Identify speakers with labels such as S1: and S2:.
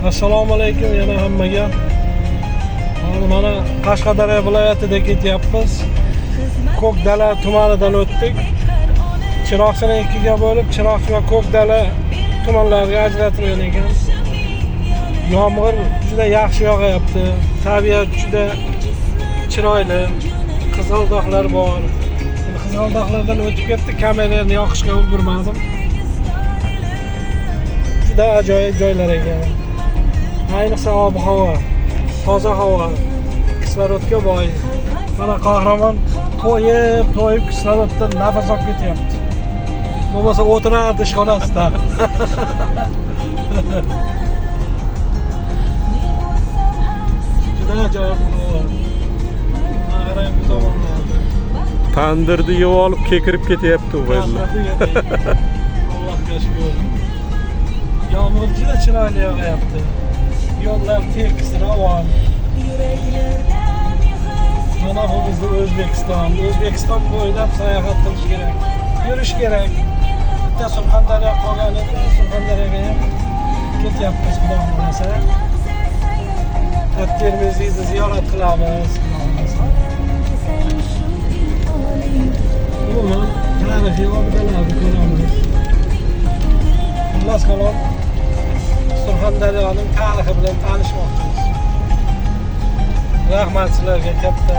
S1: Assalomu alaykum yana hammaga. Mana Qashqadaryo viloyatida ketyapmiz. Ko'kdala tumanidan o'tdik. Chiroqchini ikkiga bo'lib, Chiroqchi va Ko'kdala tumanlariga ajratilgan ekan. Yomg'ir juda yaxshi yog'ayapti. Tabiat juda chiroyli. Qizg'aldoqlar bor. Qizg'aldoqlardan o'tib ketdik, kamerani yoqishga ulgurmadim. Juda ajoyib joylar ekan. Ayniqsa ob-havo, toza havo, kislorodga boy. Mana qahramon to'yib kisloroddan nafas olib ketyapti. Bo'lmasa o'tirardi ishxonasida. Juda ajoyib havo. Qarang bu tomonlarda.
S2: Tandirni yeb olib kekirib ketyapti u yerda.
S1: Allohga shukr. Yomg'ir juda chiroyli yog'ayapti. Yo'llar tekis, ravon. Mana bu bizning O'zbekiston. O'zbekiston bo'ylab sayohat qilish kerak. Yurish kerak. Bitta Surxondaryo qolgan edi, Surxondaryoga ham ketyapmiz, xudo xolasa. Termizni ziyorat qilamiz. Umuman tarixiy obidalarni ko'ramiz. Xullas qalom Surxondaryoning tarixi bilan tanishmoqchimiz. Rahmat sizlarga katta.